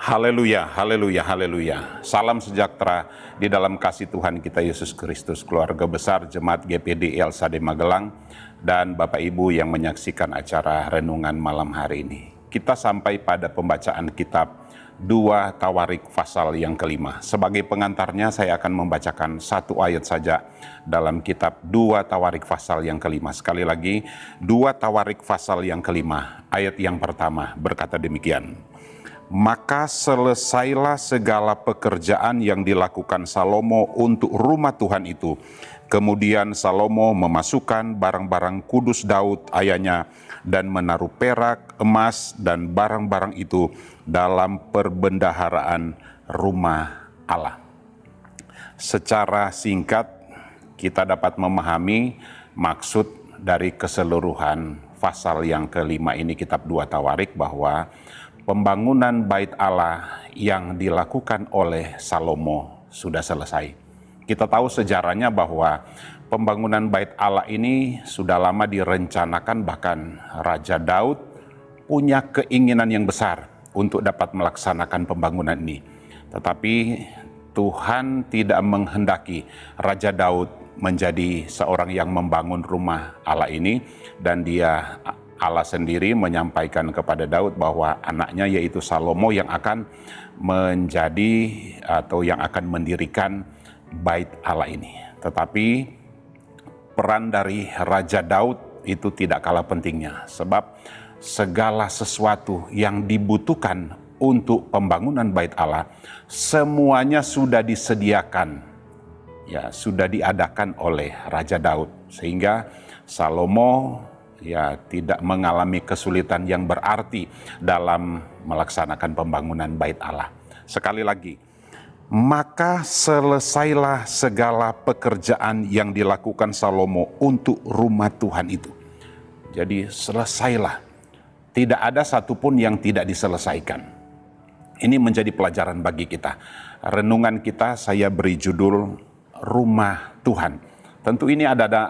Haleluya, haleluya, haleluya. Salam sejahtera di dalam kasih Tuhan kita Yesus Kristus, keluarga besar Jemaat GPD LSAD Magelang, dan Bapak Ibu yang menyaksikan acara renungan malam hari ini. Kita sampai pada pembacaan kitab 2 Tawarik pasal yang kelima. Sebagai pengantarnya saya akan membacakan satu ayat saja dalam kitab 2 Tawarik pasal yang kelima. Sekali lagi, 2 Tawarik pasal yang kelima, ayat yang pertama berkata demikian. Maka selesailah segala pekerjaan yang dilakukan Salomo untuk rumah Tuhan itu. Kemudian Salomo memasukkan barang-barang kudus Daud ayahnya dan menaruh perak, emas, dan barang-barang itu dalam perbendaharaan rumah Allah. Secara singkat kita dapat memahami maksud dari keseluruhan pasal yang kelima ini kitab 2 Tawarik, bahwa pembangunan bait Allah yang dilakukan oleh Salomo sudah selesai. Kita tahu sejarahnya bahwa pembangunan bait Allah ini sudah lama direncanakan, bahkan Raja Daud punya keinginan yang besar untuk dapat melaksanakan pembangunan ini. Tetapi Tuhan tidak menghendaki Raja Daud menjadi seorang yang membangun rumah Allah ini, dan Allah sendiri menyampaikan kepada Daud bahwa anaknya yaitu Salomo yang akan menjadi atau yang akan mendirikan bait Allah ini. Tetapi peran dari Raja Daud itu tidak kalah pentingnya, sebab segala sesuatu yang dibutuhkan untuk pembangunan bait Allah semuanya sudah disediakan, sudah diadakan oleh Raja Daud, sehingga Salomo tidak mengalami kesulitan yang berarti dalam melaksanakan pembangunan bait Allah. Sekali lagi, maka selesailah segala pekerjaan yang dilakukan Salomo untuk rumah Tuhan itu. Jadi selesailah, tidak ada satupun yang tidak diselesaikan. Ini menjadi pelajaran bagi kita. Renungan kita saya beri judul Rumah Tuhan. Tentu ini ada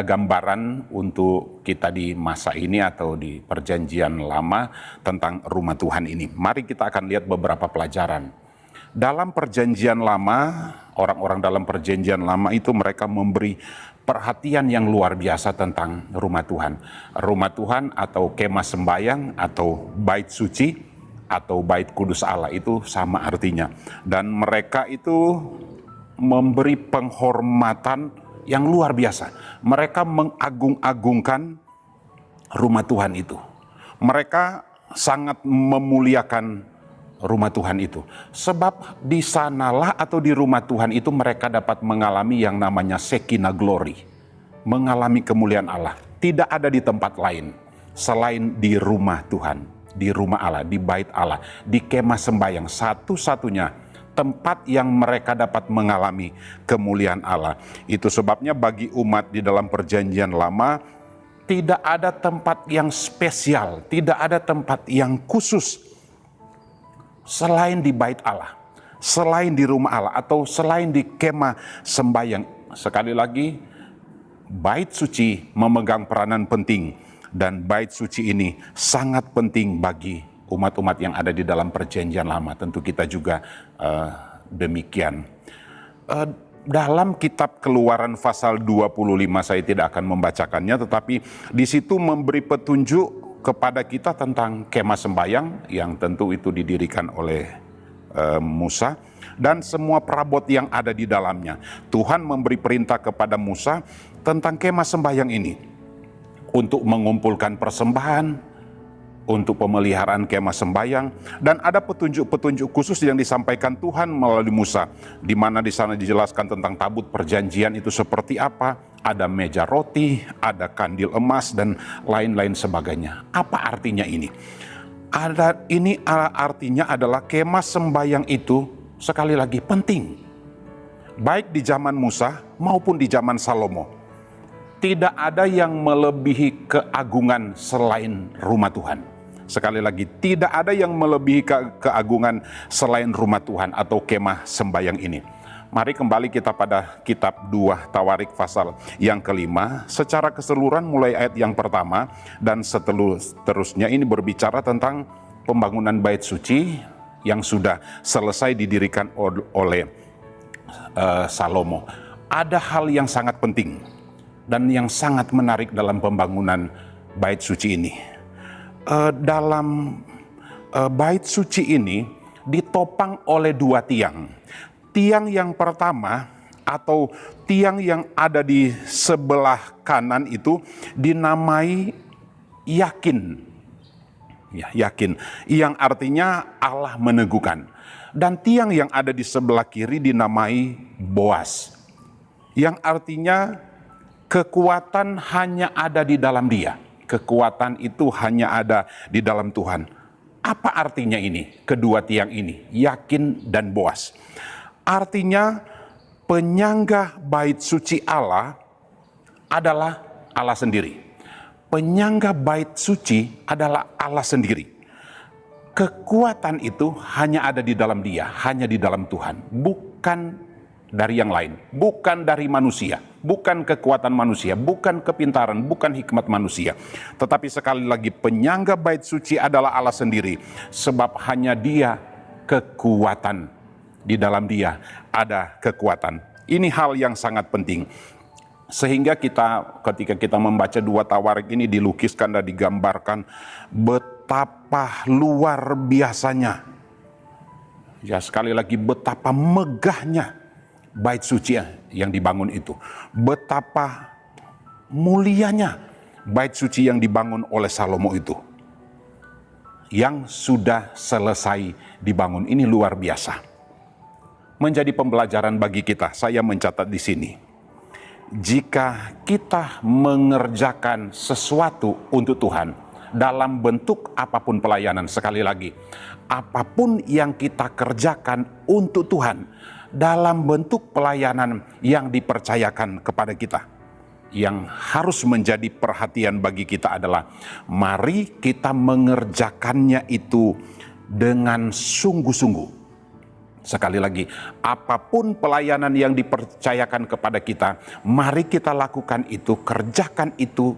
gambaran untuk kita di masa ini atau di perjanjian lama tentang rumah Tuhan ini. Mari kita akan lihat beberapa pelajaran. Dalam perjanjian lama, orang-orang dalam perjanjian lama itu mereka memberi perhatian yang luar biasa tentang rumah Tuhan. Rumah Tuhan atau kemah sembayang atau bait suci atau bait kudus Allah itu sama artinya. Dan mereka itu memberi penghormatan yang luar biasa. Mereka mengagung-agungkan rumah Tuhan itu. Mereka sangat memuliakan rumah Tuhan itu. Sebab di sanalah atau di rumah Tuhan itu mereka dapat mengalami yang namanya Shekinah glory. Mengalami kemuliaan Allah. Tidak ada di tempat lain selain di rumah Tuhan. Di rumah Allah, di bait Allah, di kemah sembayang. Satu-satunya tempat yang mereka dapat mengalami kemuliaan Allah. Itu sebabnya bagi umat di dalam perjanjian lama, tidak ada tempat yang spesial, tidak ada tempat yang khusus selain di bait Allah, selain di rumah Allah, atau selain di kemah sembayang. Sekali lagi, bait suci memegang peranan penting, dan bait suci ini sangat penting bagi umat-umat yang ada di dalam perjanjian lama. Tentu kita juga demikian. Dalam kitab Keluaran pasal 25 saya tidak akan membacakannya, tetapi di situ memberi petunjuk kepada kita tentang kemah sembayang yang tentu itu didirikan oleh Musa dan semua perabot yang ada di dalamnya. Tuhan memberi perintah kepada Musa tentang kemah sembayang ini untuk mengumpulkan persembahan, untuk pemeliharaan kemah sembayang, dan ada petunjuk-petunjuk khusus yang disampaikan Tuhan melalui Musa, di mana di sana dijelaskan tentang tabut perjanjian itu seperti apa, ada meja roti, ada kandil emas, dan lain-lain sebagainya. Apa artinya ini? Ini artinya adalah kemah sembayang itu sekali lagi penting, baik di zaman Musa maupun di zaman Salomo. Tidak ada yang melebihi keagungan selain rumah Tuhan. Sekali lagi, tidak ada yang melebihi keagungan selain rumah Tuhan atau kemah sembayang ini. Mari kembali kita pada kitab 2 Tawarik pasal yang kelima. Secara keseluruhan mulai ayat yang pertama dan seterusnya ini berbicara tentang pembangunan bait suci, yang sudah selesai didirikan oleh Salomo. Ada hal yang sangat penting dan yang sangat menarik dalam pembangunan bait suci ini. Dalam bait suci ini ditopang oleh 2 tiang. Tiang yang pertama atau tiang yang ada di sebelah kanan itu dinamai Yakin. Ya, Yakin, yang artinya Allah meneguhkan. Dan tiang yang ada di sebelah kiri dinamai Boas, yang artinya kekuatan hanya ada di dalam Dia. Kekuatan itu hanya ada di dalam Tuhan. Apa artinya ini? Kedua tiang ini, Yakin dan Boas. Artinya penyangga bait suci Allah adalah Allah sendiri. Penyangga bait suci adalah Allah sendiri. Kekuatan itu hanya ada di dalam Dia, hanya di dalam Tuhan, bukan dari yang lain, bukan dari manusia, bukan kekuatan manusia, bukan kepintaran, bukan hikmat manusia. Tetapi sekali lagi penyangga bait suci adalah Allah sendiri, sebab hanya Dia kekuatan, di dalam Dia ada kekuatan. Ini hal yang sangat penting. Sehingga ketika kita membaca 2 Tawarik ini dilukiskan dan digambarkan betapa luar biasanya. Ya, sekali lagi betapa megahnya bait suci yang dibangun itu. Betapa mulianya bait suci yang dibangun oleh Salomo itu. Yang sudah selesai dibangun, ini luar biasa. Menjadi pembelajaran bagi kita, saya mencatat di sini. Jika kita mengerjakan sesuatu untuk Tuhan dalam bentuk apapun pelayanan, sekali lagi, apapun yang kita kerjakan untuk Tuhan dalam bentuk pelayanan yang dipercayakan kepada kita, yang harus menjadi perhatian bagi kita adalah mari kita mengerjakannya itu dengan sungguh-sungguh. Sekali lagi, apapun pelayanan yang dipercayakan kepada kita, mari kita lakukan itu, kerjakan itu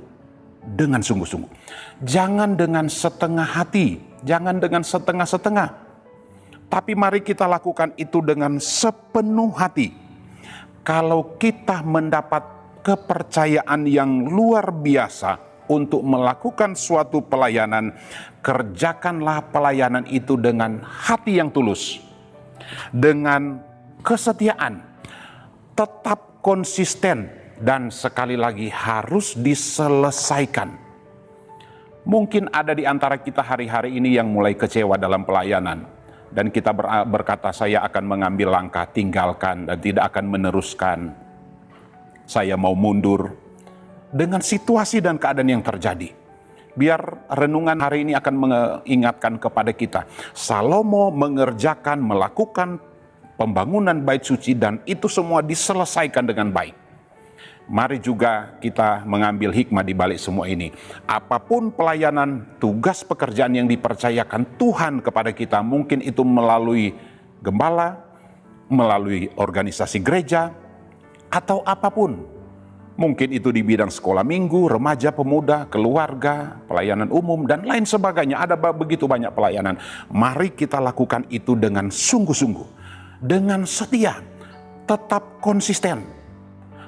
dengan sungguh-sungguh. Jangan dengan setengah hati, jangan dengan setengah-setengah. Tapi mari kita lakukan itu dengan sepenuh hati. Kalau kita mendapat kepercayaan yang luar biasa untuk melakukan suatu pelayanan, kerjakanlah pelayanan itu dengan hati yang tulus, dengan kesetiaan, tetap konsisten, dan sekali lagi harus diselesaikan. Mungkin ada di antara kita hari-hari ini yang mulai kecewa dalam pelayanan, dan kita berkata, saya akan mengambil langkah tinggalkan dan tidak akan meneruskan. Saya mau mundur dengan situasi dan keadaan yang terjadi. Biar renungan hari ini akan mengingatkan kepada kita, Salomo mengerjakan, melakukan pembangunan bait suci dan itu semua diselesaikan dengan baik. Mari juga kita mengambil hikmah di balik semua ini. Apapun pelayanan, tugas pekerjaan yang dipercayakan Tuhan kepada kita, mungkin itu melalui gembala, melalui organisasi gereja, atau apapun. Mungkin itu di bidang sekolah minggu, remaja, pemuda, keluarga, pelayanan umum, dan lain sebagainya. Ada begitu banyak pelayanan. Mari kita lakukan itu dengan sungguh-sungguh, dengan setia, tetap konsisten,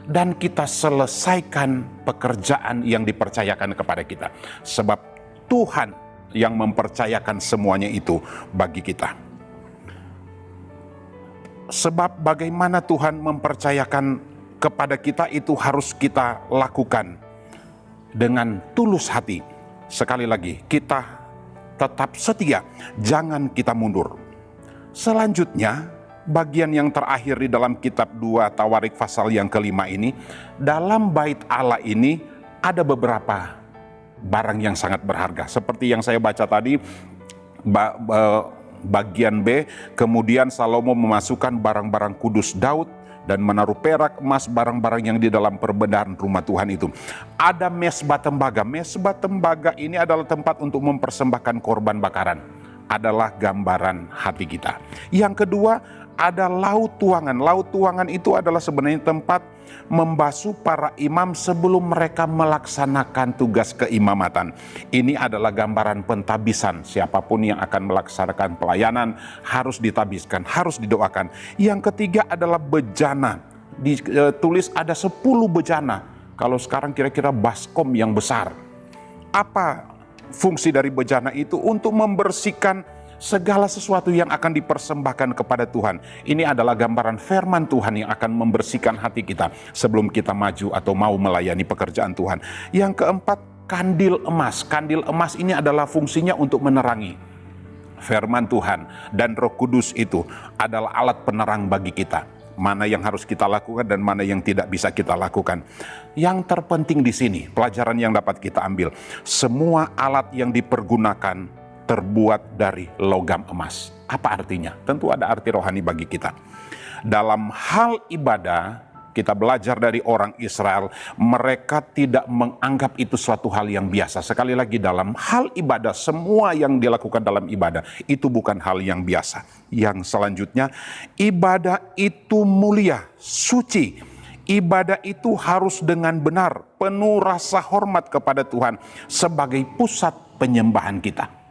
dan kita selesaikan pekerjaan yang dipercayakan kepada kita. Sebab Tuhan yang mempercayakan semuanya itu bagi kita. Sebab bagaimana Tuhan mempercayakan kepada kita itu harus kita lakukan dengan tulus hati. Sekali lagi, kita tetap setia, jangan kita mundur. Selanjutnya, bagian yang terakhir di dalam kitab 2 Tawarik pasal yang kelima ini, dalam bait Allah ini ada beberapa barang yang sangat berharga. Seperti yang saya baca tadi, bagian B, kemudian Salomo memasukkan barang-barang kudus Daud, dan menaruh perak, emas, barang-barang yang di dalam perbendaharaan rumah Tuhan itu. Ada mesbah tembaga. Mesbah tembaga ini adalah tempat untuk mempersembahkan korban bakaran. Adalah gambaran hati kita. Yang kedua, ada laut tuangan. Laut tuangan itu adalah sebenarnya tempat membasuh para imam sebelum mereka melaksanakan tugas keimamatan. Ini adalah gambaran pentabisan. Siapapun yang akan melaksanakan pelayanan harus ditabiskan, harus didoakan. Yang ketiga adalah bejana. Ditulis ada 10 bejana. Kalau sekarang kira-kira baskom yang besar. Apa fungsi dari bejana itu? Untuk membersihkan segala sesuatu yang akan dipersembahkan kepada Tuhan. Ini adalah gambaran firman Tuhan yang akan membersihkan hati kita sebelum kita maju atau mau melayani pekerjaan Tuhan. Yang keempat, kandil emas. Kandil emas ini adalah fungsinya untuk menerangi firman Tuhan, dan Roh Kudus itu adalah alat penerang bagi kita. Mana yang harus kita lakukan dan mana yang tidak bisa kita lakukan. Yang terpenting di sini, pelajaran yang dapat kita ambil, semua alat yang dipergunakan terbuat dari logam emas. Apa artinya? Tentu ada arti rohani bagi kita. Dalam hal ibadah, kita belajar dari orang Israel, mereka tidak menganggap itu suatu hal yang biasa. Sekali lagi, dalam hal ibadah, semua yang dilakukan dalam ibadah itu bukan hal yang biasa. Yang selanjutnya, ibadah itu mulia, suci. Ibadah itu harus dengan benar, penuh rasa hormat kepada Tuhan sebagai pusat penyembahan kita.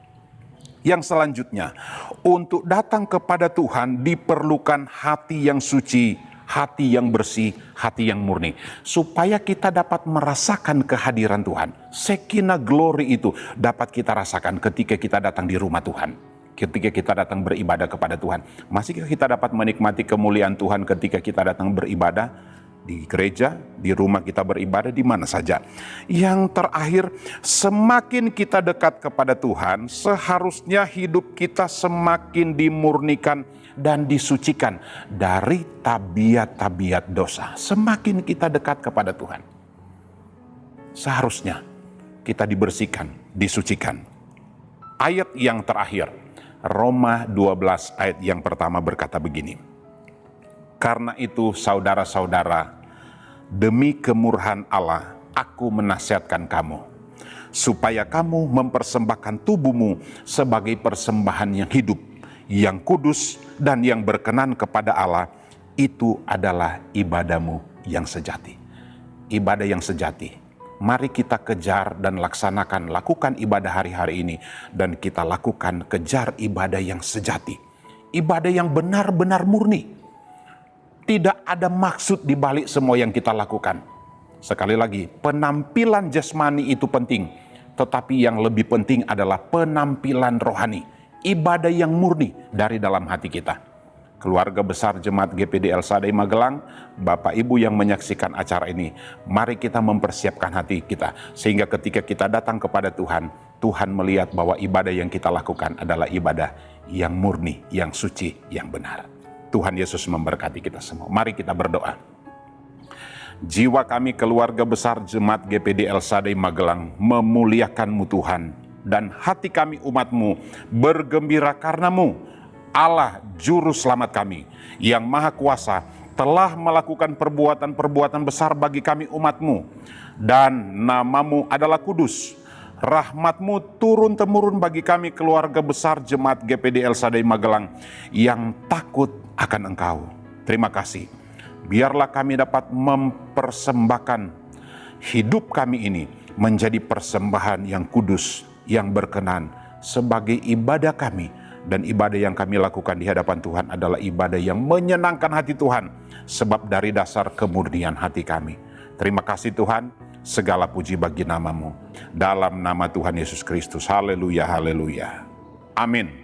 Yang selanjutnya, untuk datang kepada Tuhan diperlukan hati yang suci, hati yang bersih, hati yang murni. Supaya kita dapat merasakan kehadiran Tuhan. Shekinah glory itu dapat kita rasakan ketika kita datang di rumah Tuhan. Ketika kita datang beribadah kepada Tuhan. Masihkah kita dapat menikmati kemuliaan Tuhan ketika kita datang beribadah? Di gereja, di rumah kita beribadah, di mana saja. Yang terakhir, semakin kita dekat kepada Tuhan, seharusnya hidup kita semakin dimurnikan dan disucikan dari tabiat-tabiat dosa. Semakin kita dekat kepada Tuhan, seharusnya kita dibersihkan, disucikan. Ayat yang terakhir, Roma 12 ayat yang pertama berkata begini. Karena itu saudara-saudara, demi kemurahan Allah, aku menasihatkan kamu, supaya kamu mempersembahkan tubuhmu sebagai persembahan yang hidup, yang kudus, dan yang berkenan kepada Allah. Itu adalah ibadahmu yang sejati. Ibadah yang sejati. Mari kita kejar dan lakukan ibadah hari-hari ini. Dan kita lakukan, kejar ibadah yang sejati. Ibadah yang benar-benar murni. Tidak ada maksud di balik semua yang kita lakukan. Sekali lagi, penampilan jasmani itu penting. Tetapi yang lebih penting adalah penampilan rohani. Ibadah yang murni dari dalam hati kita. Keluarga besar Jemaat GPD El Shaddai Magelang, Bapak Ibu yang menyaksikan acara ini, mari kita mempersiapkan hati kita. Sehingga ketika kita datang kepada Tuhan, Tuhan melihat bahwa ibadah yang kita lakukan adalah ibadah yang murni, yang suci, yang benar. Tuhan Yesus memberkati kita semua. Mari kita berdoa. Jiwa kami keluarga besar Jemaat GPD El Shaddai Magelang memuliakan-Mu Tuhan. Dan hati kami umat-Mu bergembira karena-Mu, Allah Juru Selamat kami, yang Maha Kuasa, telah melakukan perbuatan-perbuatan besar bagi kami umat-Mu. Dan nama-Mu adalah kudus. Rahmat-Mu turun-temurun bagi kami keluarga besar Jemaat GPD El Shaddai Magelang yang takut akan Engkau. Terima kasih. Biarlah kami dapat mempersembahkan hidup kami ini menjadi persembahan yang kudus, yang berkenan sebagai ibadah kami. Dan ibadah yang kami lakukan di hadapan Tuhan adalah ibadah yang menyenangkan hati Tuhan, sebab dari dasar kemurnian hati kami. Terima kasih Tuhan. Segala puji bagi nama-Mu. Dalam nama Tuhan Yesus Kristus. Haleluya, haleluya. Amin.